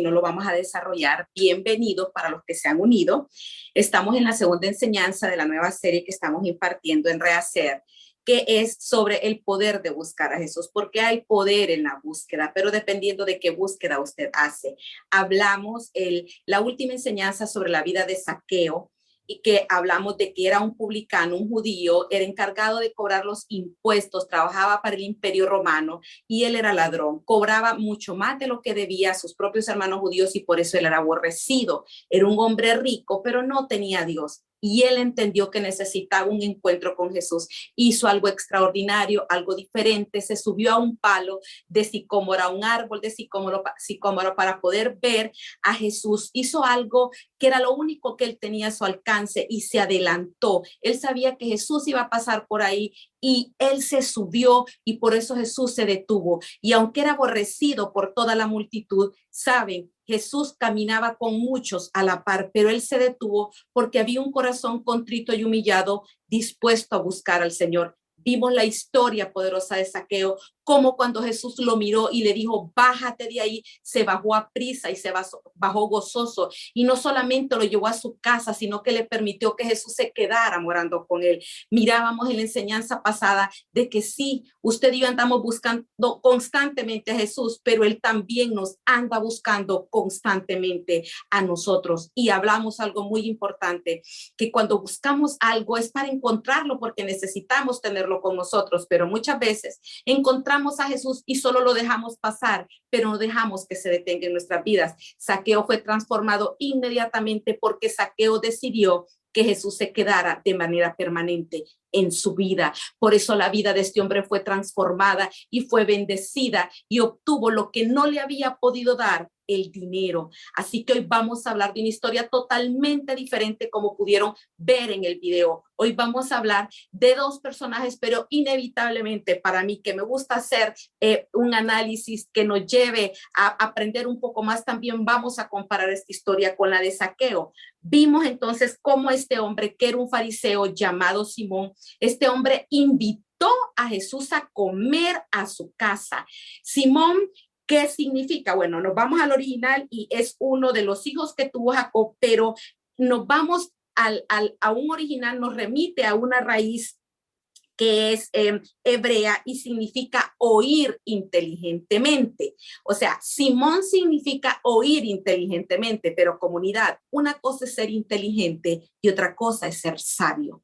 no lo vamos a desarrollar. Bienvenidos para los que se han unido. Estamos en la segunda enseñanza de la nueva serie que estamos impartiendo en Rehacer, que es sobre el poder de buscar a Jesús, porque hay poder en la búsqueda, pero dependiendo de qué búsqueda usted hace. Hablamos la última enseñanza sobre la vida de Zaqueo, y que hablamos de que era un publicano, un judío, era encargado de cobrar los impuestos, trabajaba para el Imperio Romano y él era ladrón, cobraba mucho más de lo que debía a sus propios hermanos judíos y por eso él era aborrecido. Era un hombre rico, pero no tenía a Dios. Y él entendió que necesitaba un encuentro con Jesús. Hizo algo extraordinario, algo diferente. Se subió a un palo de sicómoro, a un árbol de sicómoro para poder ver a Jesús. Hizo algo que era lo único que él tenía a su alcance y se adelantó. Él sabía que Jesús iba a pasar por ahí y él se subió y por eso Jesús se detuvo. Y aunque era aborrecido por toda la multitud, saben, Jesús caminaba con muchos a la par, pero él se detuvo porque había un corazón contrito y humillado dispuesto a buscar al Señor. Vimos la historia poderosa de Zaqueo, como cuando Jesús lo miró y le dijo, bájate de ahí, se bajó a prisa y se bajó gozoso. Y no solamente lo llevó a su casa, sino que le permitió que Jesús se quedara morando con él. Mirábamos en la enseñanza pasada de que sí, usted y yo andamos buscando constantemente a Jesús, pero él también nos anda buscando constantemente a nosotros. Y hablamos algo muy importante, que cuando buscamos algo es para encontrarlo porque necesitamos tenerlo con nosotros, pero muchas veces encontramos a Jesús y solo lo dejamos pasar, pero no dejamos que se detenga en nuestras vidas. Zaqueo fue transformado inmediatamente porque Zaqueo decidió que Jesús se quedara de manera permanente en su vida. Por eso la vida de este hombre fue transformada y fue bendecida y obtuvo lo que no le había podido dar, el dinero. Así que hoy vamos a hablar de una historia totalmente diferente como pudieron ver en el video. Hoy vamos a hablar de dos personajes, pero inevitablemente para mí que me gusta hacer un análisis que nos lleve a aprender un poco más, también vamos a comparar esta historia con la de Zaqueo. Vimos entonces cómo este hombre, que era un fariseo llamado Simón, este hombre invitó a Jesús a comer a su casa. Simón, ¿qué significa? Bueno, nos vamos al original y es uno de los hijos que tuvo Jacob, pero nos vamos a un original, nos remite a una raíz que es hebrea y significa oír inteligentemente. O sea, Simón significa oír inteligentemente, pero comunidad, una cosa es ser inteligente y otra cosa es ser sabio.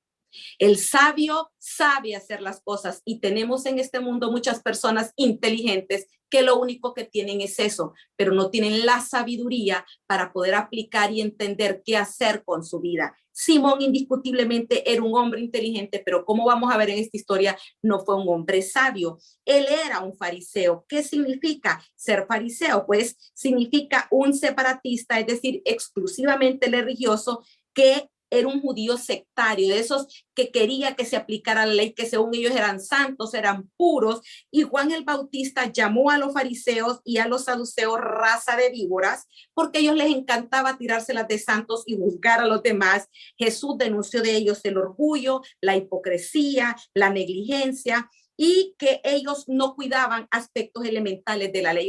El sabio sabe hacer las cosas y tenemos en este mundo muchas personas inteligentes que lo único que tienen es eso, pero no tienen la sabiduría para poder aplicar y entender qué hacer con su vida. Simón indiscutiblemente era un hombre inteligente, pero como vamos a ver en esta historia, no fue un hombre sabio. Él era un fariseo. ¿Qué significa ser fariseo? Pues significa un separatista, es decir, exclusivamente religioso, que era un judío sectario, de esos que quería que se aplicara la ley, que según ellos eran santos, eran puros. Y Juan el Bautista llamó a los fariseos y a los saduceos raza de víboras, porque a ellos les encantaba tirárselas de santos y juzgar a los demás. Jesús denunció de ellos el orgullo, la hipocresía, la negligencia, y que ellos no cuidaban aspectos elementales de la ley.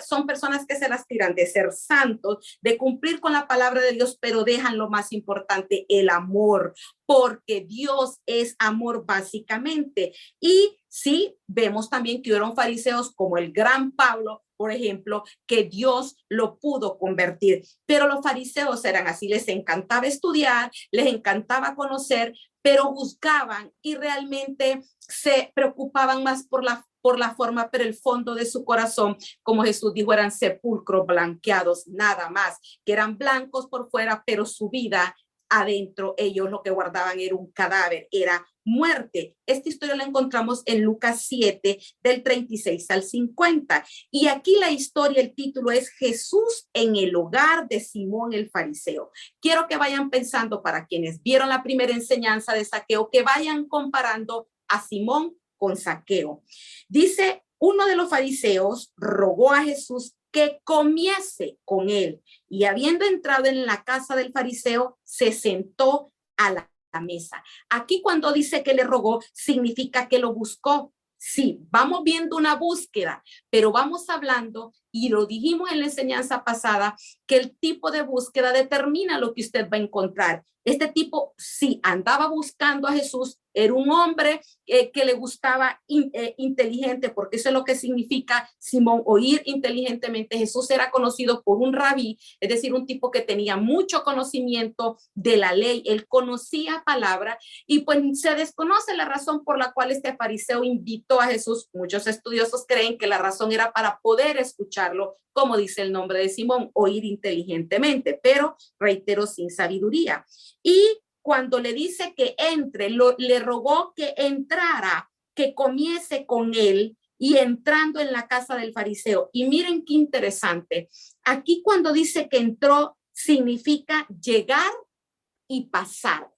Son personas que se las tiran de ser santos, de cumplir con la palabra de Dios, pero dejan lo más importante, el amor, porque Dios es amor básicamente. Y sí, vemos también que hubieron fariseos como el gran Pablo, por ejemplo, que Dios lo pudo convertir. Pero los fariseos eran así, les encantaba estudiar, les encantaba conocer, pero juzgaban y realmente se preocupaban más por la forma, pero el fondo de su corazón, como Jesús dijo, eran sepulcros blanqueados, nada más, que eran blancos por fuera, pero su vida adentro, ellos lo que guardaban era un cadáver, era muerte. Esta historia la encontramos en Lucas 7, del 36 al 50. Y aquí la historia, el título es Jesús en el hogar de Simón el fariseo. Quiero que vayan pensando, para quienes vieron la primera enseñanza de Zaqueo, que vayan comparando a Simón con Zaqueo. Dice, uno de los fariseos rogó a Jesús que comiese con él, y habiendo entrado en la casa del fariseo, se sentó a la mesa. Aquí cuando dice que le rogó, significa que lo buscó. Sí, vamos viendo una búsqueda, pero vamos hablando y lo dijimos en la enseñanza pasada, que el tipo de búsqueda determina lo que usted va a encontrar. Este tipo sí andaba buscando a Jesús, era un hombre que le gustaba inteligente, porque eso es lo que significa, Simón, oír inteligentemente. Jesús era conocido por un rabí, es decir, un tipo que tenía mucho conocimiento de la ley, él conocía palabra, y pues se desconoce la razón por la cual este fariseo invitó a Jesús. Muchos estudiosos creen que la razón era para poder escucharlo, como dice el nombre de Simón, oír inteligentemente, pero reitero, sin sabiduría. Y cuando le dice que entre, le rogó que entrara, que comiese con él, y entrando en la casa del fariseo. Y miren qué interesante. Aquí cuando dice que entró, significa llegar y pasar.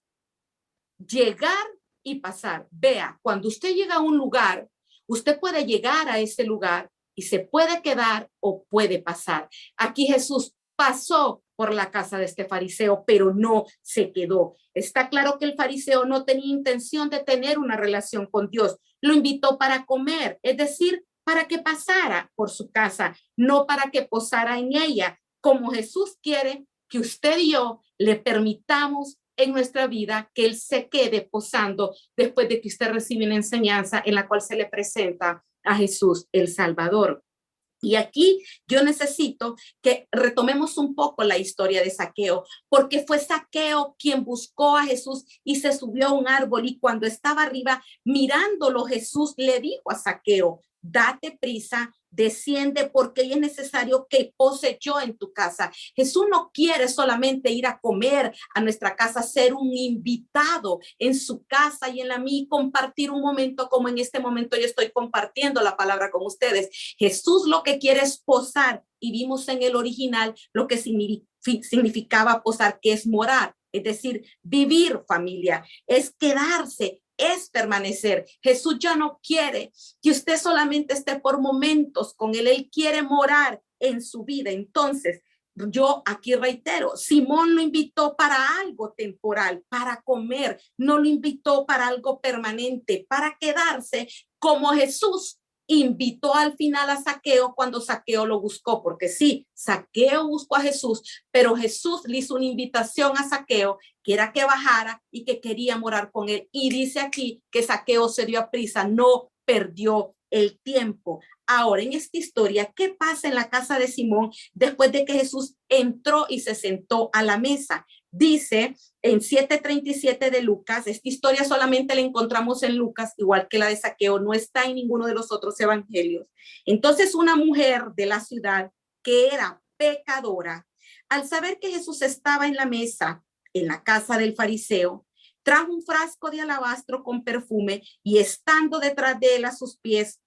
Llegar y pasar. Vea, cuando usted llega a un lugar, usted puede llegar a ese lugar y se puede quedar o puede pasar. Aquí Jesús pasó por la casa de este fariseo, pero no se quedó. Está claro que el fariseo no tenía intención de tener una relación con Dios. Lo invitó para comer, es decir, para que pasara por su casa, no para que posara en ella, como Jesús quiere que usted y yo le permitamos en nuestra vida que Él se quede posando después de que usted recibe una enseñanza en la cual se le presenta a Jesús el Salvador. Y aquí yo necesito que retomemos un poco la historia de Zaqueo, porque fue Zaqueo quien buscó a Jesús y se subió a un árbol, y cuando estaba arriba mirándolo, Jesús le dijo a Zaqueo: date prisa, desciende, porque es necesario que pose yo en tu casa. Jesús no quiere solamente ir a comer a nuestra casa, ser un invitado en su casa y en la mía, compartir un momento como en este momento yo estoy compartiendo la palabra con ustedes. Jesús lo que quiere es posar, y vimos en el original lo que significaba posar, que es morar, es decir, vivir, familia, es quedarse, es permanecer. Jesús ya no quiere que usted solamente esté por momentos con Él quiere morar en su vida. Entonces, yo aquí reitero, Simón lo invitó para algo temporal, para comer, no lo invitó para algo permanente, para quedarse, como Jesús invitó al final a Zaqueo cuando Zaqueo lo buscó, porque sí, Zaqueo buscó a Jesús, pero Jesús le hizo una invitación a Zaqueo, que era que bajara y que quería morar con él. Y dice aquí que Zaqueo se dio a prisa, no perdió el tiempo. Ahora, en esta historia, ¿qué pasa en la casa de Simón después de que Jesús entró y se sentó a la mesa? Dice en 7:37 de Lucas, esta historia solamente la encontramos en Lucas, igual que la de Zaqueo, no está en ninguno de los otros evangelios. Entonces, una mujer de la ciudad que era pecadora, al saber que Jesús estaba en la mesa, en la casa del fariseo, trajo un frasco de alabastro con perfume, y estando detrás de él a sus pies,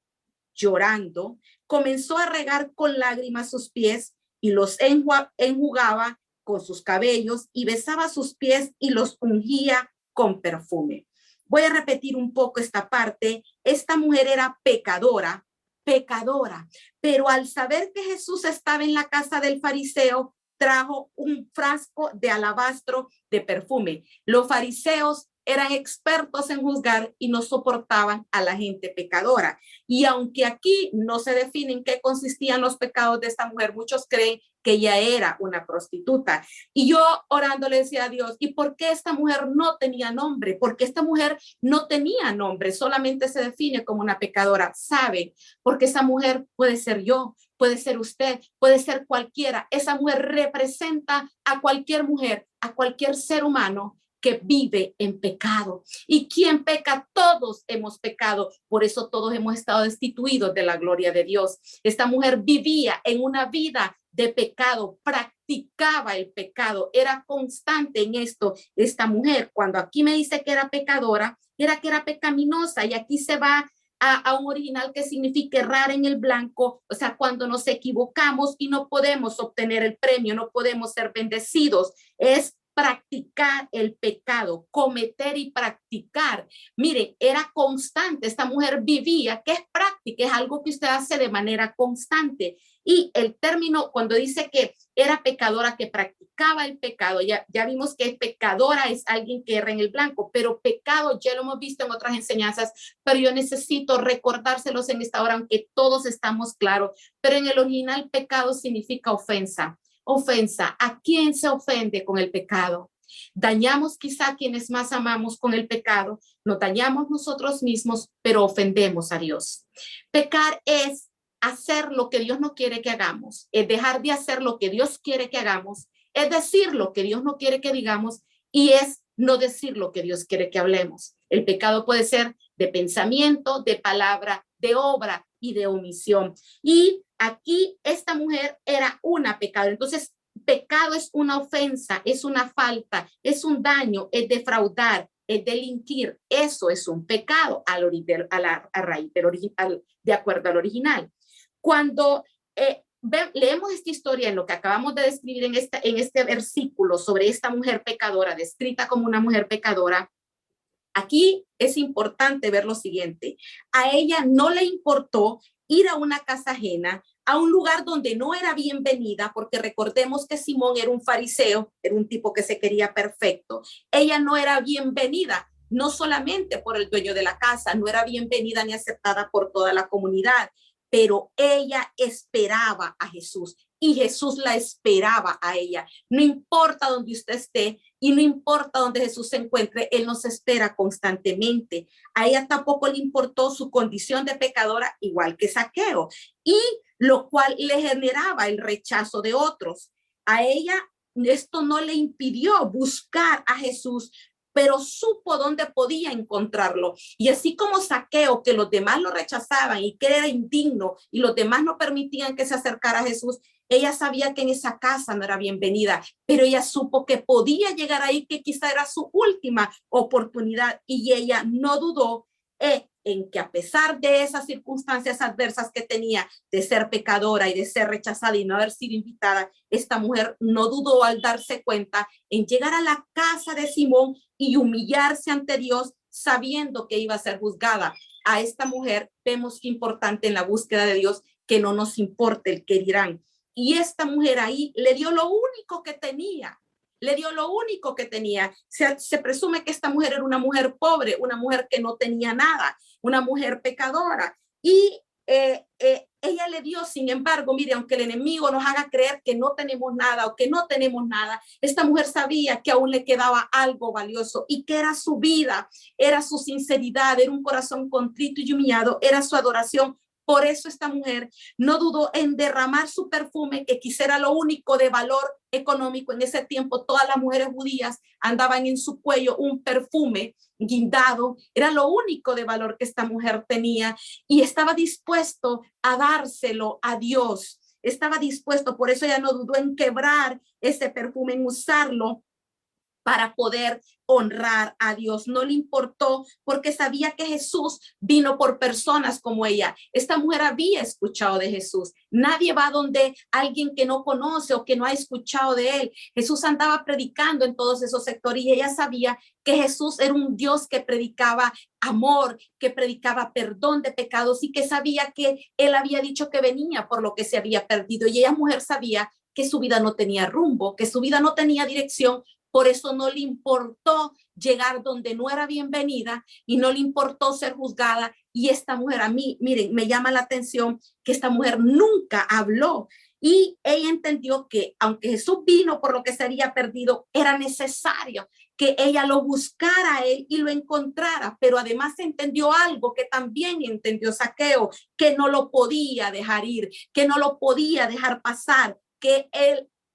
llorando, comenzó a regar con lágrimas sus pies y los enjugaba con sus cabellos, y besaba sus pies y los ungía con perfume. Voy a repetir un poco esta parte. Esta mujer era pecadora, pecadora, pero al saber que Jesús estaba en la casa del fariseo, trajo un frasco de alabastro de perfume. Los fariseos eran expertos en juzgar y no soportaban a la gente pecadora. Y aunque aquí no se define en qué consistían los pecados de esta mujer, muchos creen que ella era una prostituta. Y yo orando le decía a Dios, ¿y por qué esta mujer no tenía nombre? Porque esta mujer no tenía nombre, solamente se define como una pecadora. ¿Sabe? Porque esa mujer puede ser yo, puede ser usted, puede ser cualquiera. Esa mujer representa a cualquier mujer, a cualquier ser humano que vive en pecado. ¿Y quién peca? Todos hemos pecado. Por eso todos hemos estado destituidos de la gloria de Dios. Esta mujer vivía en una vida de pecado, practicaba el pecado, era constante en esto. Esta mujer, cuando aquí me dice que era pecadora, era que era pecaminosa, y aquí se va a un original que significa errar en el blanco, o sea, cuando nos equivocamos y no podemos obtener el premio, no podemos ser bendecidos, es practicar el pecado, cometer y practicar. Miren, era constante. Esta mujer vivía, que es práctica, es algo que usted hace de manera constante. Y el término, cuando dice que era pecadora, que practicaba el pecado, ya vimos que pecadora es alguien que erra en el blanco, pero pecado ya lo hemos visto en otras enseñanzas, pero yo necesito recordárselos en esta hora, aunque todos estamos claros, pero en el original pecado significa ofensa. Ofensa. ¿A quién se ofende con el pecado? Dañamos quizá a quienes más amamos con el pecado, nos dañamos nosotros mismos, pero ofendemos a Dios. Pecar es hacer lo que Dios no quiere que hagamos, es dejar de hacer lo que Dios quiere que hagamos, es decir lo que Dios no quiere que digamos y es no decir lo que Dios quiere que hablemos. El pecado puede ser de pensamiento, de palabra, de obra y de omisión. Y aquí esta mujer era una pecadora. Entonces, pecado es una ofensa, es una falta, es un daño, es defraudar, es delinquir. Eso es un pecado a la raíz, de acuerdo al original. Cuando leemos esta historia en lo que acabamos de describir en este versículo sobre esta mujer pecadora, descrita como una mujer pecadora, aquí es importante ver lo siguiente. A ella no le importó ir a una casa ajena, a un lugar donde no era bienvenida, porque recordemos que Simón era un fariseo, era un tipo que se quería perfecto. Ella no era bienvenida, no solamente por el dueño de la casa, no era bienvenida ni aceptada por toda la comunidad, pero ella esperaba a Jesús y Jesús la esperaba a ella. No importa donde usted esté y no importa donde Jesús se encuentre, Él nos espera constantemente. A ella tampoco le importó su condición de pecadora, igual que Zaqueo, y lo cual le generaba el rechazo de otros. A ella esto no le impidió buscar a Jesús, pero supo dónde podía encontrarlo. Y así como Zaqueo, que los demás lo rechazaban y que era indigno y los demás no permitían que se acercara a Jesús, ella sabía que en esa casa no era bienvenida, pero ella supo que podía llegar ahí, que quizá era su última oportunidad y ella no dudó en que a pesar de esas circunstancias adversas que tenía de ser pecadora y de ser rechazada y no haber sido invitada, esta mujer no dudó al darse cuenta en llegar a la casa de Simón y humillarse ante Dios sabiendo que iba a ser juzgada. A esta mujer vemos que importante en la búsqueda de Dios que no nos importe el que dirán. Y esta mujer ahí le dio lo único que tenía. Le dio lo único que tenía. Se presume que esta mujer era una mujer pobre, una mujer que no tenía nada, una mujer pecadora. Y ella le dio, sin embargo, mire, aunque el enemigo nos haga creer que no tenemos nada o que no tenemos nada, esta mujer sabía que aún le quedaba algo valioso y que era su vida, era su sinceridad, era un corazón contrito y humillado, era su adoración. Por eso esta mujer no dudó en derramar su perfume, que quizá era lo único de valor económico. En ese tiempo todas las mujeres judías andaban en su cuello un perfume guindado, era lo único de valor que esta mujer tenía y estaba dispuesto a dárselo a Dios. Estaba dispuesto, por eso ella no dudó en quebrar ese perfume, en usarlo para poder honrar a Dios. No le importó porque sabía que Jesús vino por personas como ella. Esta mujer había escuchado de Jesús. Nadie va donde alguien que no conoce o que no ha escuchado de él. Jesús andaba predicando en todos esos sectores y ella sabía que Jesús era un Dios que predicaba amor, que predicaba perdón de pecados y que sabía que él había dicho que venía por lo que se había perdido. Y ella, mujer, sabía que su vida no tenía rumbo, que su vida no tenía dirección. Por eso no le importó llegar donde no era bienvenida y no le importó ser juzgada. Y esta mujer, a mí, miren, me llama la atención que esta mujer nunca habló. Y ella entendió que aunque Jesús vino por lo que se había perdido, era necesario que ella lo buscara a él y lo encontrara. Pero además entendió algo que también entendió Zaqueo, que no lo podía dejar ir, que no lo podía dejar pasar, que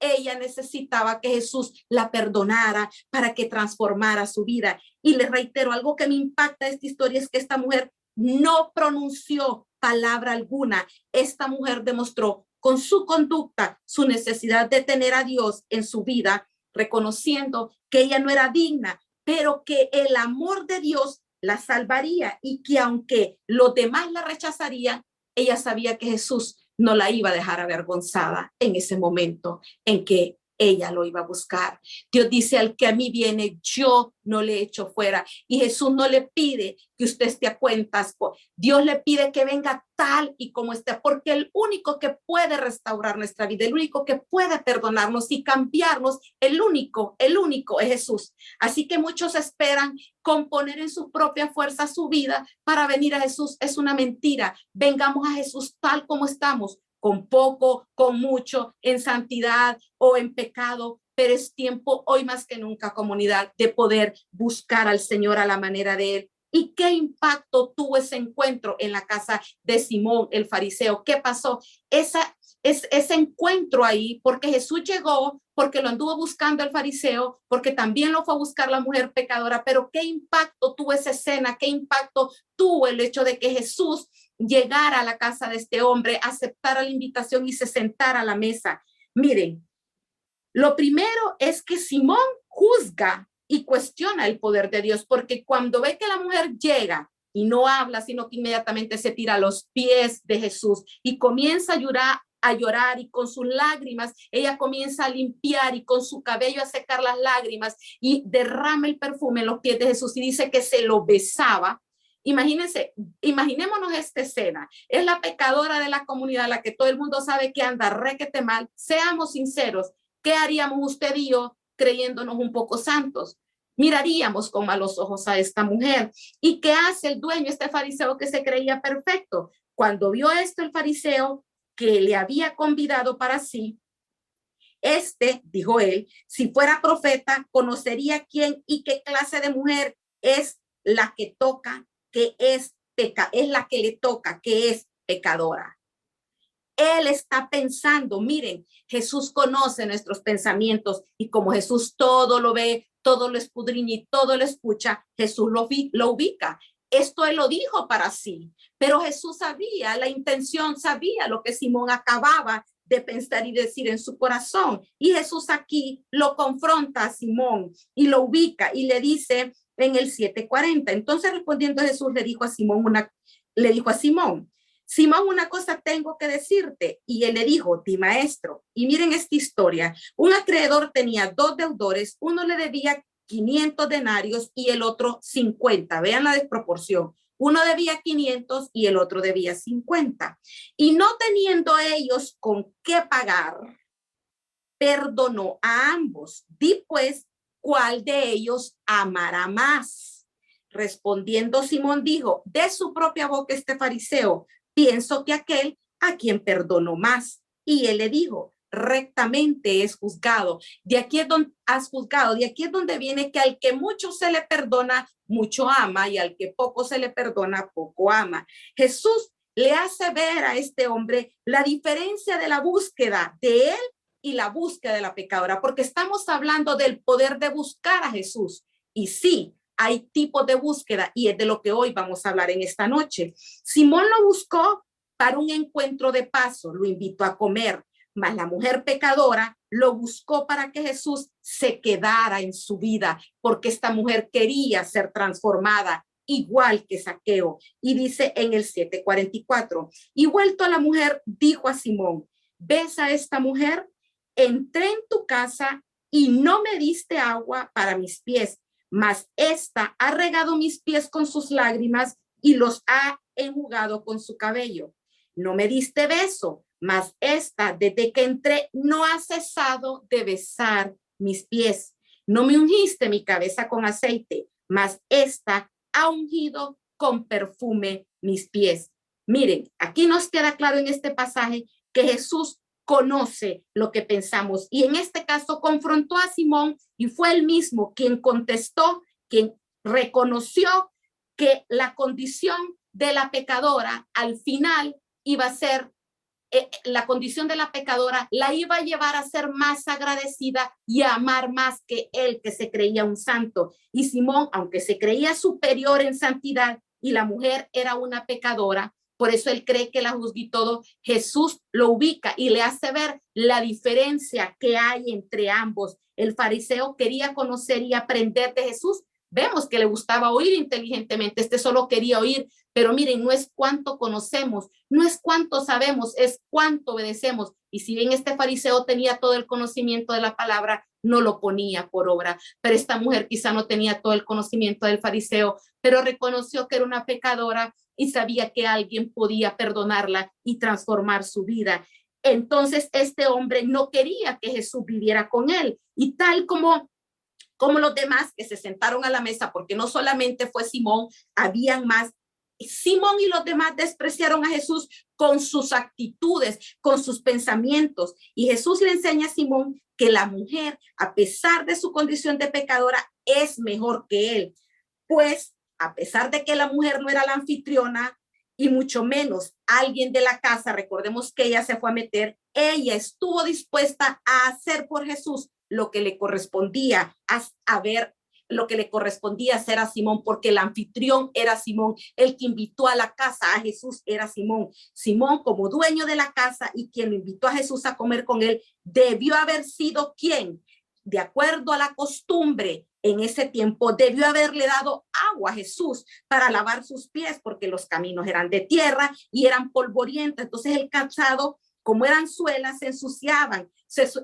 ella necesitaba que Jesús la perdonara para que transformara su vida. Y les reitero, algo que me impacta de esta historia es que esta mujer no pronunció palabra alguna. Esta mujer demostró con su conducta su necesidad de tener a Dios en su vida, reconociendo que ella no era digna, pero que el amor de Dios la salvaría y que aunque los demás la rechazarían, ella sabía que Jesús no la iba a dejar avergonzada en ese momento en que ella lo iba a buscar. Dios dice, al que a mí viene, yo no le echo fuera. Y Jesús no le pide que usted esté a cuentas. Dios le pide que venga tal y como esté, porque el único que puede restaurar nuestra vida, el único que puede perdonarnos y cambiarnos, el único es Jesús. Así que muchos esperan componer en su propia fuerza su vida para venir a Jesús. Es una mentira. Vengamos a Jesús tal como estamos, con poco, con mucho, en santidad o en pecado, pero es tiempo hoy más que nunca, comunidad, de poder buscar al Señor a la manera de Él. ¿Y qué impacto tuvo ese encuentro en la casa de Simón el fariseo? ¿Qué pasó? Ese encuentro ahí, porque Jesús llegó, porque lo anduvo buscando el fariseo, porque también lo fue a buscar la mujer pecadora, pero ¿qué impacto tuvo esa escena? ¿Qué impacto tuvo el hecho de que Jesús llegara a la casa de este hombre, aceptara la invitación y se sentara a la mesa? Miren, lo primero es que Simón juzga y cuestiona el poder de Dios, porque cuando ve que la mujer llega y no habla, sino que inmediatamente se tira a los pies de Jesús y comienza a llorar y con sus lágrimas, ella comienza a limpiar y con su cabello a secar las lágrimas y derrama el perfume en los pies de Jesús y dice que se lo besaba. Imagínense, imaginémonos esta escena. Es la pecadora de la comunidad, la que todo el mundo sabe que anda requete mal. Seamos sinceros, ¿qué haríamos usted y yo creyéndonos un poco santos? Miraríamos con malos ojos a esta mujer. ¿Y qué hace el dueño, este fariseo que se creía perfecto? Cuando vio esto el fariseo que le había convidado para sí, dijo él, si fuera profeta, conocería quién y qué clase de mujer es la que toca, que es la que le toca, que es pecadora. Él está pensando, miren, Jesús conoce nuestros pensamientos y como Jesús todo lo ve, todo lo escudriña y todo lo escucha, Jesús lo ubica. Esto él lo dijo para sí, pero Jesús sabía la intención, sabía lo que Simón acababa de pensar y decir en su corazón. Y Jesús aquí lo confronta a Simón y lo ubica y le dice en el 7:40. Entonces respondiendo Jesús le dijo a Simón, Simón, una cosa tengo que decirte. Y él le dijo, di maestro. Y miren esta historia. Un acreedor tenía 2 deudores, uno le debía 500 denarios y el otro 50. Vean la desproporción. Uno debía 500 y el otro debía 50. Y no teniendo ellos con qué pagar, perdonó a ambos. Di pues, ¿cuál de ellos amará más? Respondiendo Simón dijo, de su propia boca este fariseo, pienso que aquel a quien perdonó más. Y él le dijo, rectamente es juzgado. De aquí es donde has juzgado, de aquí es donde viene que al que mucho se le perdona, mucho ama, y al que poco se le perdona, poco ama. Jesús le hace ver a este hombre la diferencia de la búsqueda de él y la búsqueda de la pecadora, porque estamos hablando del poder de buscar a Jesús. Y sí, hay tipos de búsqueda y es de lo que hoy vamos a hablar en esta noche. Simón lo buscó para un encuentro de paso, lo invitó a comer, mas la mujer pecadora lo buscó para que Jesús se quedara en su vida, porque esta mujer quería ser transformada, igual que Zaqueo. Y dice en el 7:44, y vuelto a la mujer, dijo a Simón, ¿ves a esta mujer? Entré en tu casa y no me diste agua para mis pies, mas esta ha regado mis pies con sus lágrimas y los ha enjugado con su cabello. No me diste beso, mas esta, desde que entré, no ha cesado de besar mis pies. No me ungiste mi cabeza con aceite, mas esta ha ungido con perfume mis pies. Miren, aquí nos queda claro en este pasaje que Jesús conoce lo que pensamos y en este caso confrontó a Simón y fue él mismo quien contestó, quien reconoció que la condición de la pecadora al final iba a ser, la condición de la pecadora la iba a llevar a ser más agradecida y a amar más que él que se creía un santo. Y Simón, aunque se creía superior en santidad y la mujer era una pecadora, por eso él cree que la juzga y todo, Jesús lo ubica y le hace ver la diferencia que hay entre ambos. El fariseo quería conocer y aprender de Jesús, vemos que le gustaba oír inteligentemente, este solo quería oír, pero miren, no es cuánto conocemos, no es cuánto sabemos, es cuánto obedecemos. Y si bien este fariseo tenía todo el conocimiento de la palabra, no lo ponía por obra. Pero esta mujer quizá no tenía todo el conocimiento del fariseo, pero reconoció que era una pecadora y sabía que alguien podía perdonarla y transformar su vida. Entonces este hombre no quería que Jesús viviera con él. Y tal como los demás que se sentaron a la mesa, porque no solamente fue Simón, habían más. Simón y los demás despreciaron a Jesús con sus actitudes, con sus pensamientos. Y Jesús le enseña a Simón que la mujer, a pesar de su condición de pecadora, es mejor que él. Pues, a pesar de que la mujer no era la anfitriona y mucho menos alguien de la casa, recordemos que ella se fue a meter, ella estuvo dispuesta a hacer por Jesús lo que le correspondía lo que le correspondía hacer a Simón, porque el anfitrión era Simón, el que invitó a la casa a Jesús era Simón. Simón, como dueño de la casa y quien invitó a Jesús a comer con él, debió haber sido quien, de acuerdo a la costumbre en ese tiempo, debió haberle dado agua a Jesús para lavar sus pies, porque los caminos eran de tierra y eran polvorientos. Entonces el calzado, como eran suelas, se ensuciaban,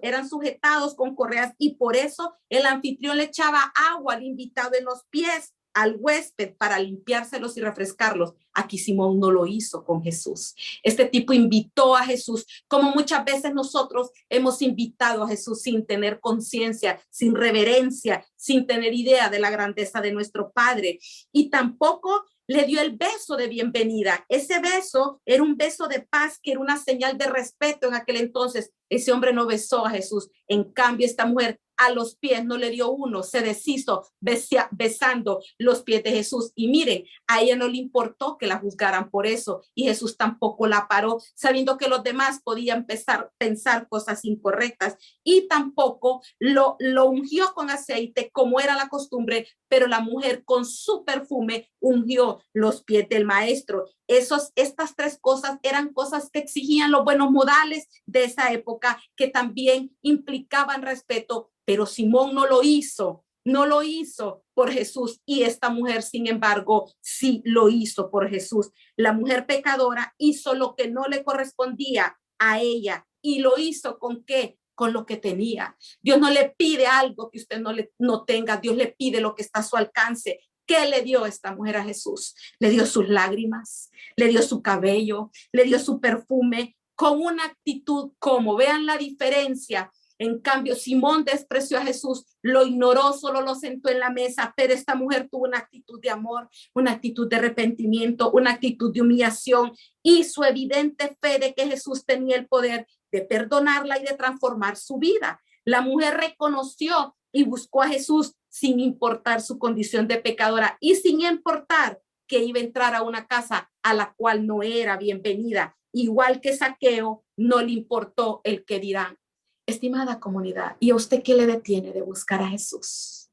eran sujetados con correas, y por eso el anfitrión le echaba agua al invitado en los pies, al huésped, para limpiárselos y refrescarlos. Aquí Simón no lo hizo con Jesús. Este tipo invitó a Jesús, como muchas veces nosotros hemos invitado a Jesús sin tener conciencia, sin reverencia, sin tener idea de la grandeza de nuestro Padre. Y tampoco le dio el beso de bienvenida. Ese beso era un beso de paz, que era una señal de respeto en aquel entonces. Ese hombre no besó a Jesús. En cambio, esta mujer a los pies no le dio uno, se deshizo besando los pies de Jesús. Y miren, a ella no le importó que la juzgaran por eso, y Jesús tampoco la paró, sabiendo que los demás podían pensar cosas incorrectas, y tampoco lo ungió con aceite como era la costumbre, pero la mujer con su perfume ungió los pies del maestro. Estas tres cosas eran cosas que exigían los buenos modales de esa época, que también implicaban respeto, pero Simón no lo hizo por Jesús, y esta mujer, sin embargo, sí lo hizo por Jesús. La mujer pecadora hizo lo que no le correspondía a ella, y lo hizo ¿con qué? Con lo que tenía. Dios no le pide algo que usted no tenga, Dios le pide lo que está a su alcance. ¿Qué le dio esta mujer a Jesús? Le dio sus lágrimas, le dio su cabello, le dio su perfume, con una actitud como, vean la diferencia. En cambio, Simón despreció a Jesús, lo ignoró, solo lo sentó en la mesa, pero esta mujer tuvo una actitud de amor, una actitud de arrepentimiento, una actitud de humillación, y su evidente fe de que Jesús tenía el poder de perdonarla y de transformar su vida. La mujer reconoció y buscó a Jesús sin importar su condición de pecadora y sin importar que iba a entrar a una casa a la cual no era bienvenida. Igual que Zaqueo, no le importó el que dirán. Estimada comunidad, ¿y a usted qué le detiene de buscar a Jesús?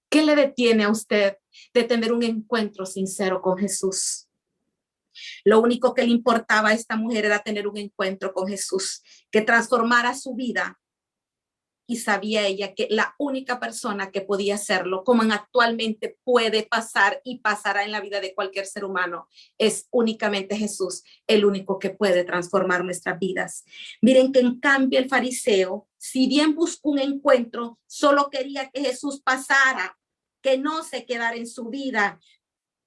¿Qué le detiene a usted de tener un encuentro sincero con Jesús? Lo único que le importaba a esta mujer era tener un encuentro con Jesús, que transformara su vida. Y sabía ella que la única persona que podía hacerlo, como actualmente puede pasar y pasará en la vida de cualquier ser humano, es únicamente Jesús, el único que puede transformar nuestras vidas. Miren que en cambio el fariseo, si bien buscó un encuentro, solo quería que Jesús pasara, que no se quedara en su vida.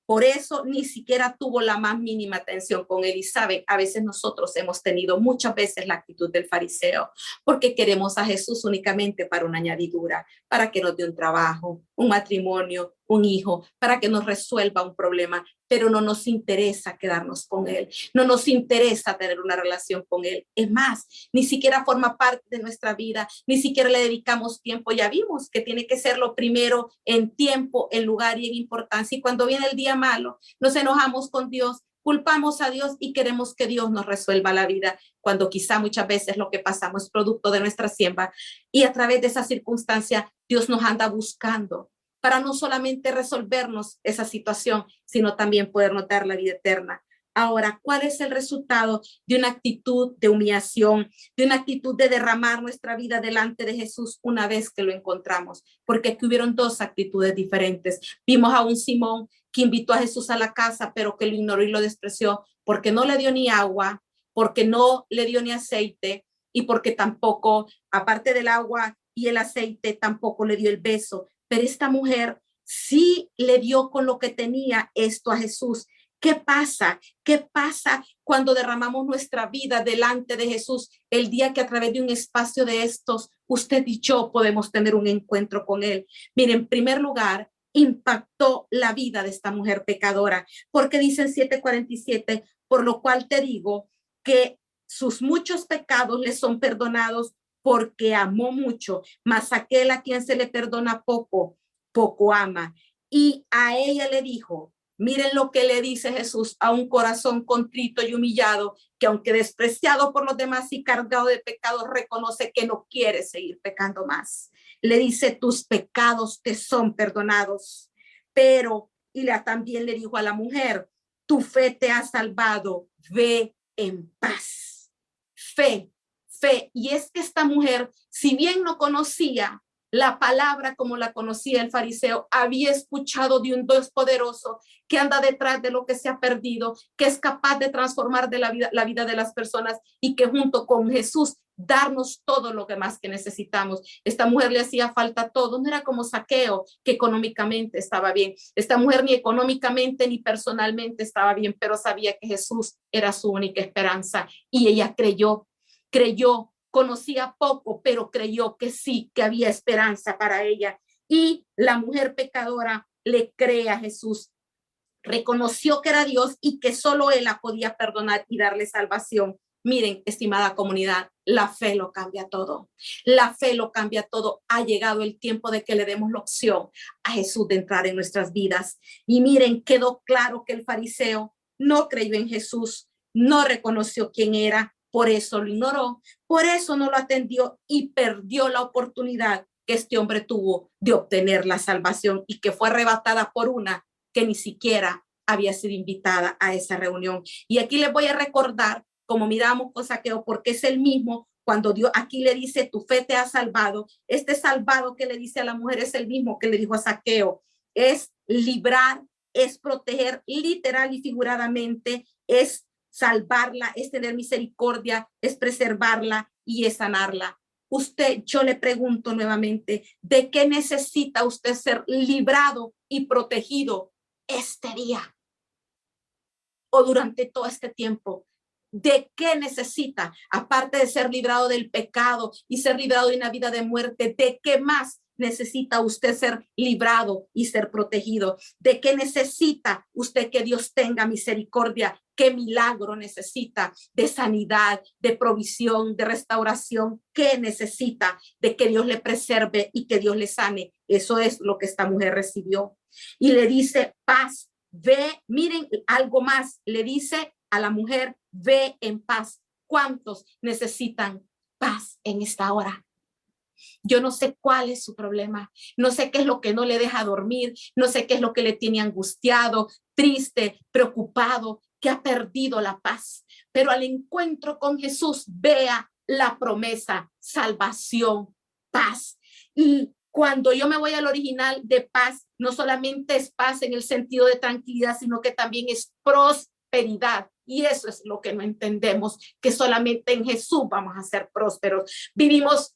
Por eso ni siquiera tuvo la más mínima atención con él. Y saben, a veces nosotros hemos tenido muchas veces la actitud del fariseo, porque queremos a Jesús únicamente para una añadidura, para que nos dé un trabajo, un matrimonio, un hijo, para que nos resuelva un problema, pero no nos interesa quedarnos con él, no nos interesa tener una relación con él. Es más, ni siquiera forma parte de nuestra vida, ni siquiera le dedicamos tiempo. Ya vimos que tiene que ser lo primero en tiempo, en lugar y en importancia. Y cuando viene el día malo, nos enojamos con Dios, culpamos a Dios y queremos que Dios nos resuelva la vida, cuando quizá muchas veces lo que pasamos es producto de nuestra siembra, y a través de esa circunstancia Dios nos anda buscando para no solamente resolvernos esa situación, sino también podernos dar la vida eterna. Ahora, ¿cuál es el resultado de una actitud de humillación, de una actitud de derramar nuestra vida delante de Jesús una vez que lo encontramos? Porque aquí hubieron dos actitudes diferentes. Vimos a un Simón que invitó a Jesús a la casa, pero que lo ignoró y lo despreció porque no le dio ni agua, porque no le dio ni aceite y porque tampoco, aparte del agua y el aceite, tampoco le dio el beso. Pero esta mujer sí le dio con lo que tenía esto a Jesús. ¿Qué pasa? ¿Qué pasa cuando derramamos nuestra vida delante de Jesús el día que a través de un espacio de estos, usted y yo podemos tener un encuentro con Él? Mire, en primer lugar, impactó la vida de esta mujer pecadora, porque dice en 7:47, por lo cual te digo que sus muchos pecados le son perdonados porque amó mucho, mas aquel a quien se le perdona poco, poco ama. Y a ella le dijo, miren lo que le dice Jesús a un corazón contrito y humillado, que aunque despreciado por los demás y cargado de pecados, reconoce que no quiere seguir pecando más. Le dice, tus pecados te son perdonados. Pero, también le dijo a la mujer, tu fe te ha salvado, ve en paz. Fe, fe. Y es que esta mujer, si bien no conocía la palabra como la conocía el fariseo, había escuchado de un Dios poderoso que anda detrás de lo que se ha perdido, que es capaz de transformar de la vida de las personas y que junto con Jesús darnos todo lo que más que necesitamos. Esta mujer le hacía falta todo, no era como Zaqueo, que económicamente estaba bien. Esta mujer ni económicamente ni personalmente estaba bien, pero sabía que Jesús era su única esperanza y ella creyó, conocía poco, pero creyó que sí, que había esperanza para ella. Y la mujer pecadora le cree a Jesús, reconoció que era Dios y que solo Él la podía perdonar y darle salvación. Miren, estimada comunidad, la fe lo cambia todo. La fe lo cambia todo. Ha llegado el tiempo de que le demos la opción a Jesús de entrar en nuestras vidas. Y miren, quedó claro que el fariseo no creyó en Jesús, no reconoció quién era, por eso lo ignoró, por eso no lo atendió y perdió la oportunidad que este hombre tuvo de obtener la salvación y que fue arrebatada por una que ni siquiera había sido invitada a esa reunión. Y aquí les voy a recordar, como miramos con Zaqueo, porque es el mismo cuando Dios aquí le dice, tu fe te ha salvado. Este salvado que le dice a la mujer es el mismo que le dijo a Zaqueo. Es librar, es proteger literal y figuradamente, es salvarla, es tener misericordia, es preservarla y es sanarla. Usted, yo le pregunto nuevamente, ¿de qué necesita usted ser librado y protegido este día o durante todo este tiempo? ¿De qué necesita? Aparte de ser librado del pecado y ser librado de una vida de muerte, ¿de qué más necesita usted ser librado y ser protegido? ¿De qué necesita usted que Dios tenga misericordia? ¿Qué milagro necesita? De sanidad, de provisión, de restauración. ¿Qué necesita? De que Dios le preserve y que Dios le sane. Eso es lo que esta mujer recibió. Y le dice, paz, ve, miren algo más, le dice a la mujer, ve en paz. ¿Cuántos necesitan paz en esta hora? Yo no sé cuál es su problema, no sé qué es lo que no le deja dormir, no sé qué es lo que le tiene angustiado, triste, preocupado, que ha perdido la paz. Pero al encuentro con Jesús, vea la promesa, salvación, paz. Y cuando yo me voy al original de paz, no solamente es paz en el sentido de tranquilidad, sino que también es prosperidad. Y eso es lo que no entendemos, que solamente en Jesús vamos a ser prósperos. Vivimos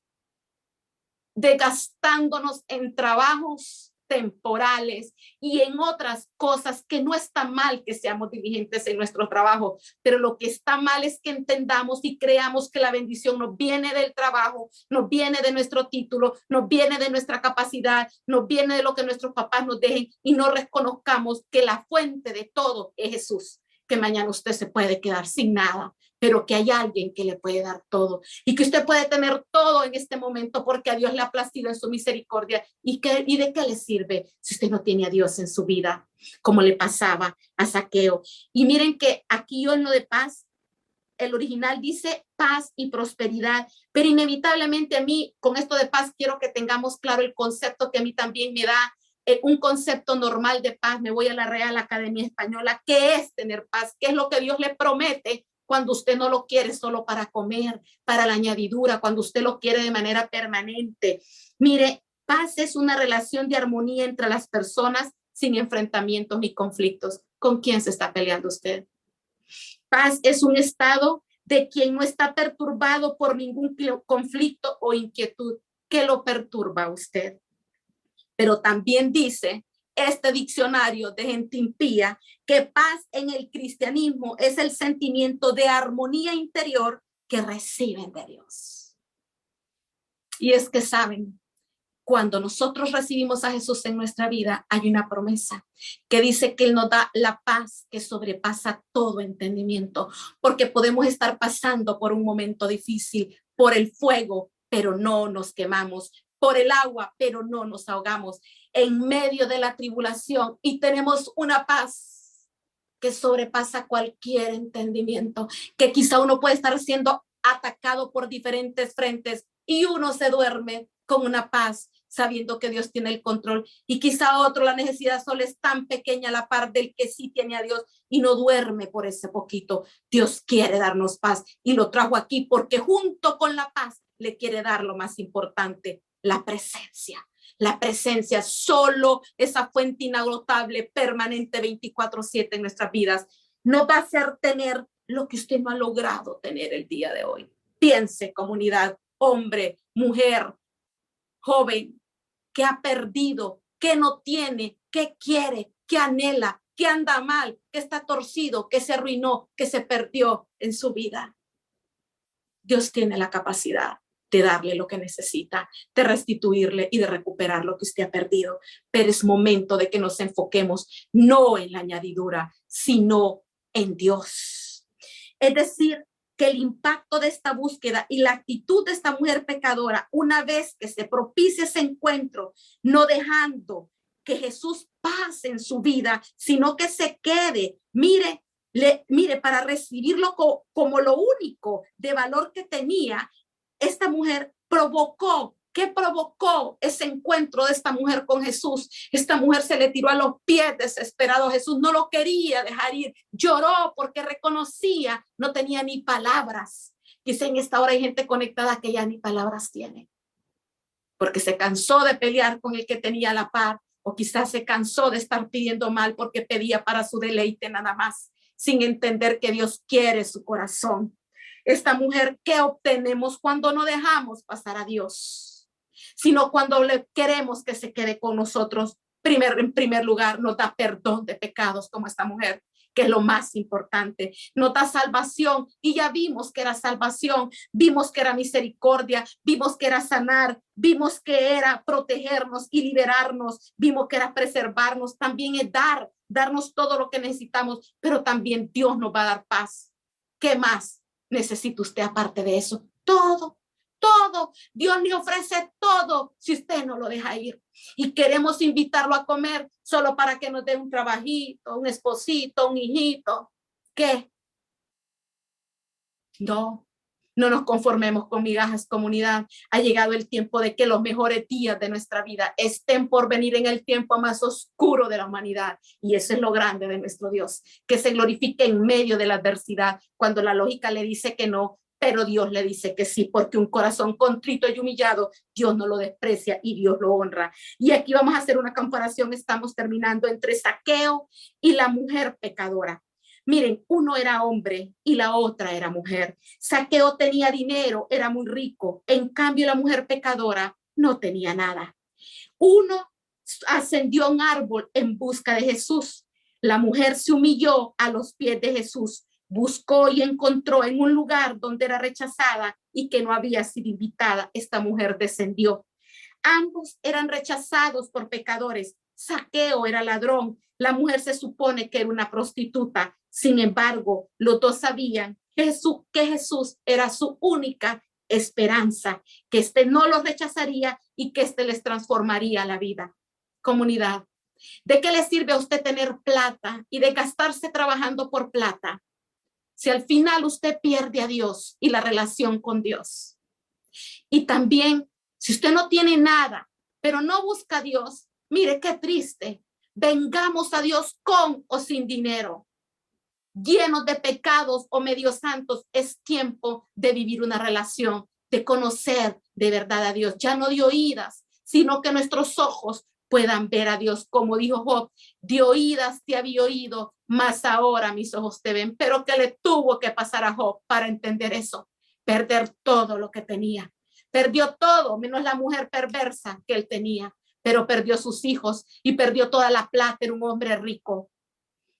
desgastándonos en trabajos temporales y en otras cosas que no está mal que seamos diligentes en nuestro trabajo, pero lo que está mal es que entendamos y creamos que la bendición nos viene del trabajo, nos viene de nuestro título, nos viene de nuestra capacidad, nos viene de lo que nuestros papás nos dejen y no reconozcamos que la fuente de todo es Jesús, que mañana usted se puede quedar sin nada, pero que hay alguien que le puede dar todo y que usted puede tener todo en este momento porque a Dios le ha placido en su misericordia. ¿Y de qué le sirve si usted no tiene a Dios en su vida? Como le pasaba a Zaqueo. Y miren que aquí yo en lo de paz, el original dice paz y prosperidad, pero inevitablemente a mí con esto de paz quiero que tengamos claro el concepto que a mí también me da un concepto normal de paz. Me voy a la Real Academia Española. ¿Qué es tener paz? ¿Qué es lo que Dios le promete cuando usted no lo quiere solo para comer, para la añadidura, cuando usted lo quiere de manera permanente? Mire, paz es una relación de armonía entre las personas sin enfrentamientos ni conflictos. ¿Con quién se está peleando usted? Paz es un estado de quien no está perturbado por ningún conflicto o inquietud que lo perturba a usted. Pero también dice este diccionario de gente impía que paz en el cristianismo es el sentimiento de armonía interior que reciben de Dios. Y es que saben, cuando nosotros recibimos a Jesús en nuestra vida, hay una promesa que dice que Él nos da la paz que sobrepasa todo entendimiento, porque podemos estar pasando por un momento difícil, por el fuego, pero no nos quemamos, por el agua, pero no nos ahogamos, en medio de la tribulación, y tenemos una paz que sobrepasa cualquier entendimiento, que quizá uno puede estar siendo atacado por diferentes frentes y uno se duerme con una paz, sabiendo que Dios tiene el control, y quizá otro la necesidad solo es tan pequeña a la par del que sí tiene a Dios y no duerme por ese poquito. Dios quiere darnos paz y lo trajo aquí porque junto con la paz le quiere dar lo más importante, la presencia. La presencia, solo esa fuente inagotable, permanente, 24/7 en nuestras vidas, nos va a hacer tener lo que usted no ha logrado tener el día de hoy. Piense, comunidad, hombre, mujer, joven, que ha perdido, que no tiene, que quiere, que anhela, que anda mal, que está torcido, que se arruinó, que se perdió en su vida. Dios tiene la capacidad de darle lo que necesita, de restituirle y de recuperar lo que usted ha perdido. Pero es momento de que nos enfoquemos no en la añadidura, sino en Dios. Es decir, que el impacto de esta búsqueda y la actitud de esta mujer pecadora, una vez que se propicia ese encuentro, no dejando que Jesús pase en su vida, sino que se quede, mire, para recibirlo como lo único de valor que tenía, esta mujer provocó. ¿Qué provocó ese encuentro de esta mujer con Jesús? Esta mujer se le tiró a los pies desesperado. Jesús no lo quería dejar ir. Lloró porque reconocía, no tenía ni palabras. Quizá en esta hora hay gente conectada que ya ni palabras tiene. Porque se cansó de pelear con el que tenía la paz. O quizás se cansó de estar pidiendo mal porque pedía para su deleite nada más, sin entender que Dios quiere su corazón. Esta mujer, ¿qué obtenemos cuando no dejamos pasar a Dios? Sino cuando le queremos que se quede con nosotros. En primer lugar, nos da perdón de pecados como esta mujer, que es lo más importante. Nos da salvación y ya vimos que era salvación, vimos que era misericordia, vimos que era sanar, vimos que era protegernos y liberarnos, vimos que era preservarnos, también es darnos todo lo que necesitamos, pero también Dios nos va a dar paz. ¿Qué más necesita usted aparte de eso? Todo. Todo, Dios le ofrece todo si usted no lo deja ir. Y queremos invitarlo a comer solo para que nos dé un trabajito, un esposito, un hijito. ¿Qué? No nos conformemos con migajas, comunidad. Ha llegado el tiempo de que los mejores días de nuestra vida estén por venir en el tiempo más oscuro de la humanidad. Y eso es lo grande de nuestro Dios, que se glorifique en medio de la adversidad, cuando la lógica le dice que no, pero Dios le dice que sí, porque un corazón contrito y humillado, Dios no lo desprecia y Dios lo honra. Y aquí vamos a hacer una comparación, estamos terminando, entre Zaqueo y la mujer pecadora. Miren, uno era hombre y la otra era mujer. Zaqueo tenía dinero, era muy rico. En cambio, la mujer pecadora no tenía nada. Uno ascendió a un árbol en busca de Jesús. La mujer se humilló a los pies de Jesús. Buscó y encontró en un lugar donde era rechazada y que no había sido invitada. Esta mujer descendió. Ambos eran rechazados por pecadores. Zaqueo era ladrón. La mujer se supone que era una prostituta. Sin embargo, los dos sabían que Jesús era su única esperanza, que este no los rechazaría y que este les transformaría la vida. Comunidad, ¿de qué le sirve a usted tener plata y de gastarse trabajando por plata si al final usted pierde a Dios y la relación con Dios? Y también, si usted no tiene nada, pero no busca a Dios, Mire qué triste. Vengamos a Dios con o sin dinero. Llenos de pecados o medio santos, es tiempo de vivir una relación, de conocer de verdad a Dios, ya no de oídas, sino que nuestros ojos puedan ver a Dios, como dijo Job, de oídas te había oído, mas ahora mis ojos te ven. Pero que le tuvo que pasar a Job para entender eso, perder todo lo que tenía, perdió todo menos la mujer perversa que él tenía, pero perdió sus hijos y perdió toda la plata. Era un hombre rico,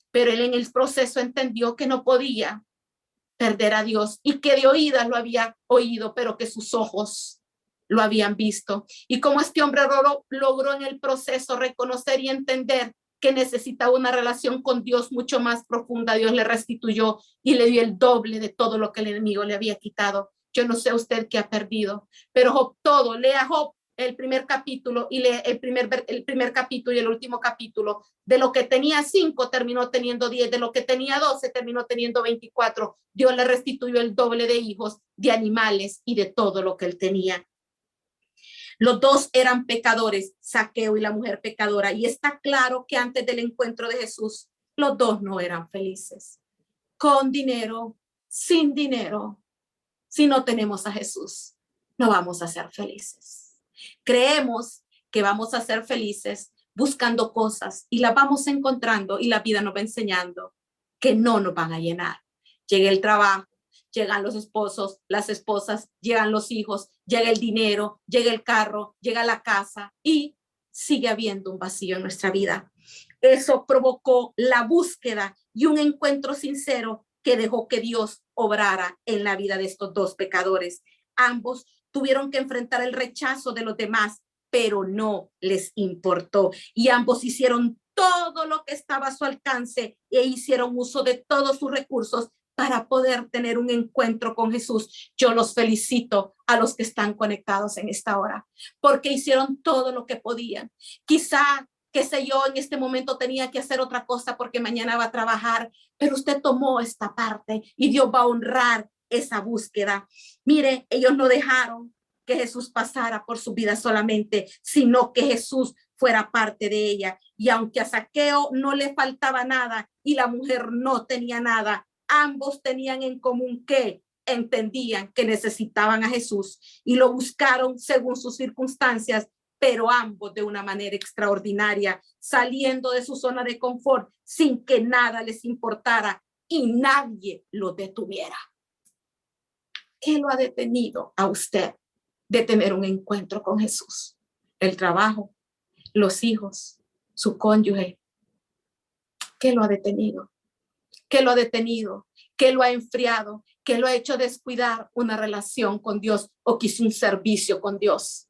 pero él en el proceso entendió que no podía perder a Dios y que de oídas lo había oído, pero que sus ojos lo habían visto. Y como este hombre logró en el proceso reconocer y entender que necesitaba una relación con Dios mucho más profunda, Dios le restituyó y le dio el doble de todo lo que el enemigo le había quitado. Yo no sé usted qué ha perdido, pero Job todo, lea Job el primer capítulo y lee el primer capítulo y el último capítulo. De lo que tenía 5 terminó teniendo 10, de lo que tenía 12 terminó teniendo 24. Dios le restituyó el doble de hijos, de animales y de todo lo que él tenía. Los dos eran pecadores, Zaqueo y la mujer pecadora, y está claro que antes del encuentro de Jesús, los dos no eran felices. Con dinero, sin dinero, si no tenemos a Jesús, no vamos a ser felices. Creemos que vamos a ser felices buscando cosas y las vamos encontrando y la vida nos va enseñando que no nos van a llenar. Llega el trabajo, llegan los esposos, las esposas, llegan los hijos, llega el dinero, llega el carro, llega la casa y sigue habiendo un vacío en nuestra vida. Eso provocó la búsqueda y un encuentro sincero que dejó que Dios obrara en la vida de estos dos pecadores. Ambos tuvieron que enfrentar el rechazo de los demás, pero no les importó. Y ambos hicieron todo lo que estaba a su alcance e hicieron uso de todos sus recursos para poder tener un encuentro con Jesús. Yo los felicito a los que están conectados en esta hora, porque hicieron todo lo que podían. Quizá, qué sé yo, en este momento tenía que hacer otra cosa porque mañana va a trabajar, pero usted tomó esta parte y Dios va a honrar esa búsqueda. Mire, ellos no dejaron que Jesús pasara por su vida solamente, sino que Jesús fuera parte de ella. Y aunque a Zaqueo no le faltaba nada y la mujer no tenía nada, ambos tenían en común que entendían que necesitaban a Jesús y lo buscaron según sus circunstancias, pero ambos de una manera extraordinaria, saliendo de su zona de confort sin que nada les importara y nadie lo detuviera. ¿Qué lo ha detenido a usted de tener un encuentro con Jesús? El trabajo, los hijos, su cónyuge. ¿Qué lo ha detenido? ¿Qué lo ha detenido? ¿Qué lo ha enfriado? ¿Qué lo ha hecho descuidar una relación con Dios o quizá un servicio con Dios?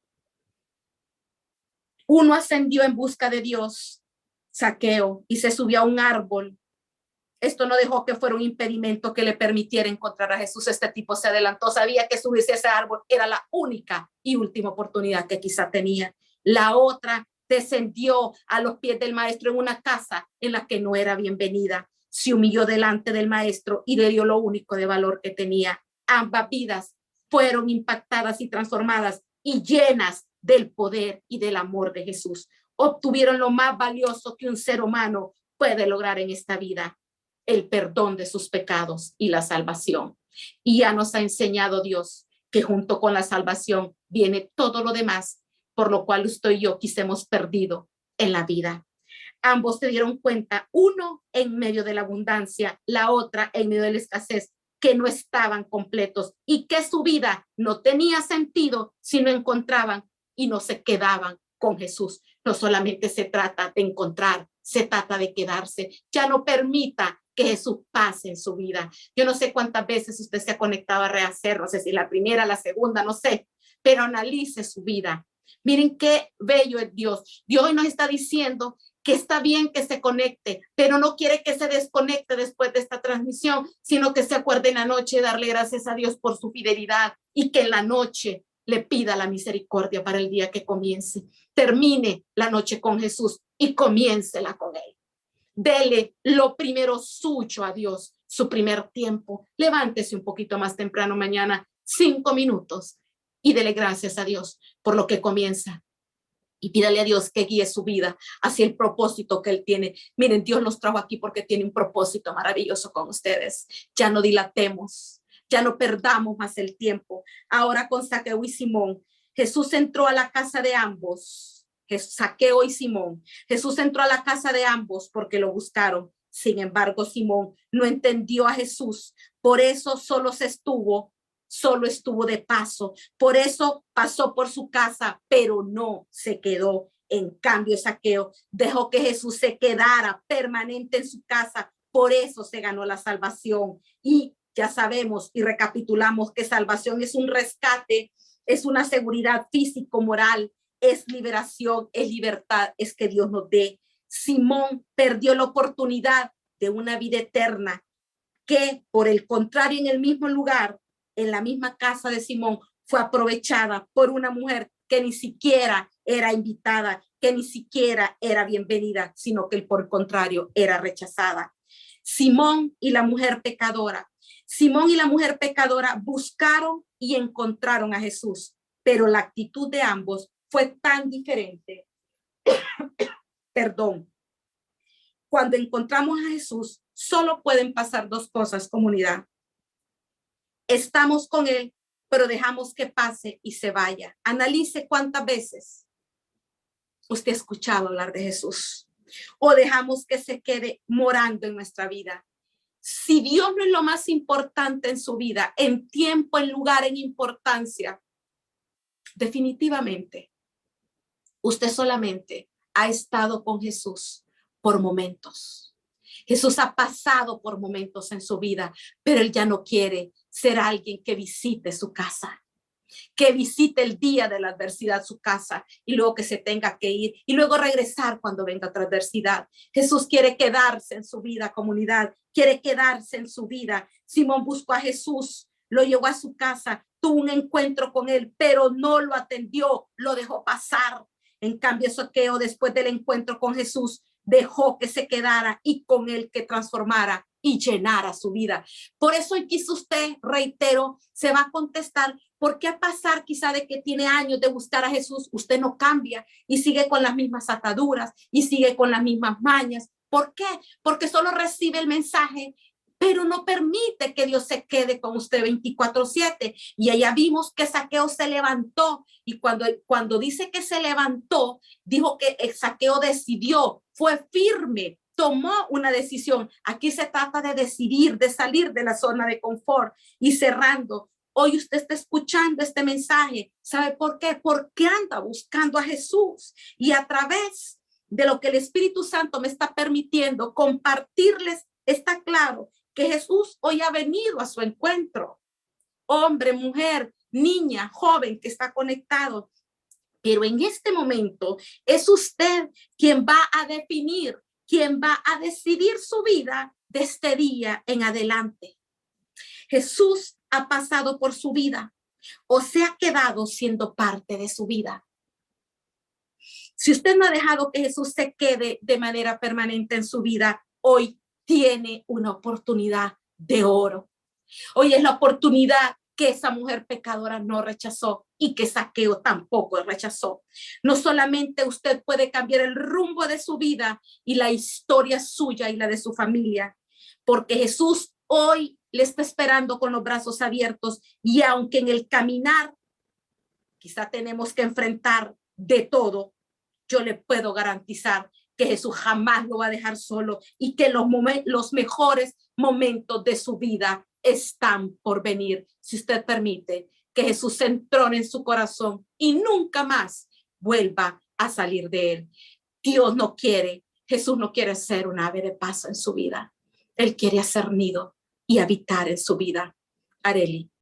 Uno ascendió en busca de Dios, Zaqueo, y se subió a un árbol. Esto no dejó que fuera un impedimento que le permitiera encontrar a Jesús. Este tipo se adelantó, sabía que subirse a ese árbol era la única y última oportunidad que quizá tenía. La otra descendió a los pies del maestro en una casa en la que no era bienvenida. Se humilló delante del maestro y le dio lo único de valor que tenía. Ambas vidas fueron impactadas y transformadas y llenas del poder y del amor de Jesús. Obtuvieron lo más valioso que un ser humano puede lograr en esta vida: el perdón de sus pecados y la salvación. Y ya nos ha enseñado Dios que junto con la salvación viene todo lo demás, por lo cual usted y yo quizá hemos perdido en la vida. Ambos se dieron cuenta, uno en medio de la abundancia, la otra en medio de la escasez, que no estaban completos y que su vida no tenía sentido si no encontraban y no se quedaban con Jesús. No solamente se trata de encontrar, se trata de quedarse. Ya no permita que Jesús pase en su vida. Yo no sé cuántas veces usted se ha conectado a Rehacer, no sé si la primera, la segunda, no sé, pero analice su vida. Miren qué bello es Dios. Dios hoy nos está diciendo que está bien que se conecte, pero no quiere que se desconecte después de esta transmisión, sino que se acuerde en la noche de darle gracias a Dios por su fidelidad y que en la noche le pida la misericordia para el día que comience. Termine la noche con Jesús y comiéncela con Él. Dele lo primero suyo a Dios, su primer tiempo. Levántese un poquito más temprano mañana, 5 minutos, y dele gracias a Dios por lo que comienza. Y pídale a Dios que guíe su vida hacia el propósito que Él tiene. Miren, Dios los trajo aquí porque tiene un propósito maravilloso con ustedes. Ya no dilatemos, ya no perdamos más el tiempo. Ahora con Zaqueo y Simón, Jesús entró a la casa de ambos. Zaqueo y Simón. Jesús entró a la casa de ambos porque lo buscaron. Sin embargo, Simón no entendió a Jesús. Por eso solo estuvo de paso. Por eso pasó por su casa, pero no se quedó. En cambio, Zaqueo dejó que Jesús se quedara permanente en su casa. Por eso se ganó la salvación. Y ya sabemos y recapitulamos que salvación es un rescate, es una seguridad físico, moral, es liberación, es libertad, es que Dios nos dé. Simón perdió la oportunidad de una vida eterna, que por el contrario, en el mismo lugar, en la misma casa de Simón, fue aprovechada por una mujer que ni siquiera era invitada, que ni siquiera era bienvenida, sino que por el contrario era rechazada. Simón y la mujer pecadora. Simón y la mujer pecadora buscaron y encontraron a Jesús, pero la actitud de ambos fue tan diferente. Perdón. Cuando encontramos a Jesús, solo pueden pasar dos cosas, comunidad. Estamos con Él, pero dejamos que pase y se vaya. Analice cuántas veces usted ha escuchado hablar de Jesús o dejamos que se quede morando en nuestra vida. Si Dios no es lo más importante en su vida, en tiempo, en lugar, en importancia, definitivamente, usted solamente ha estado con Jesús por momentos. Jesús ha pasado por momentos en su vida, pero Él ya no quiere ser alguien que visite su casa, que visite el día de la adversidad su casa y luego que se tenga que ir y luego regresar cuando venga otra adversidad. Jesús quiere quedarse en su vida, comunidad, quiere quedarse en su vida. Simón buscó a Jesús, lo llevó a su casa, tuvo un encuentro con Él, pero no lo atendió, lo dejó pasar. En cambio, Zaqueo, después del encuentro con Jesús, dejó que se quedara y con Él que transformara y llenara su vida. Por eso quizá usted, reitero, se va a contestar, ¿por qué a pasar quizá de que tiene años de buscar a Jesús, usted no cambia y sigue con las mismas ataduras y sigue con las mismas mañas? ¿Por qué? Porque solo recibe el mensaje, pero no permite que Dios se quede con usted 24/7. Y allá vimos que Zaqueo se levantó, y cuando dice que se levantó, dijo que Zaqueo decidió, fue firme, tomó una decisión. Aquí se trata de decidir, de salir de la zona de confort. Y cerrando, hoy usted está escuchando este mensaje. ¿Sabe por qué? Porque anda buscando a Jesús, y a través de lo que el Espíritu Santo me está permitiendo compartirles, está claro que Jesús hoy ha venido a su encuentro. Hombre, mujer, niña, joven que está conectado. Pero en este momento es usted quien va a definir, quien va a decidir su vida de este día en adelante. Jesús ha pasado por su vida o se ha quedado siendo parte de su vida. Si usted no ha dejado que Jesús se quede de manera permanente en su vida, hoy tiene una oportunidad de oro. Hoy es la oportunidad que esa mujer pecadora no rechazó y que Zaqueo tampoco rechazó. No solamente usted puede cambiar el rumbo de su vida y la historia suya y la de su familia, porque Jesús hoy le está esperando con los brazos abiertos, y aunque en el caminar quizá tenemos que enfrentar de todo, yo le puedo garantizar que Jesús jamás lo va a dejar solo y que los mejores momentos de su vida están por venir, si usted permite que Jesús se entrone en su corazón y nunca más vuelva a salir de él. Dios no quiere, Jesús no quiere ser un ave de paso en su vida. Él quiere hacer nido y habitar en su vida. Arely.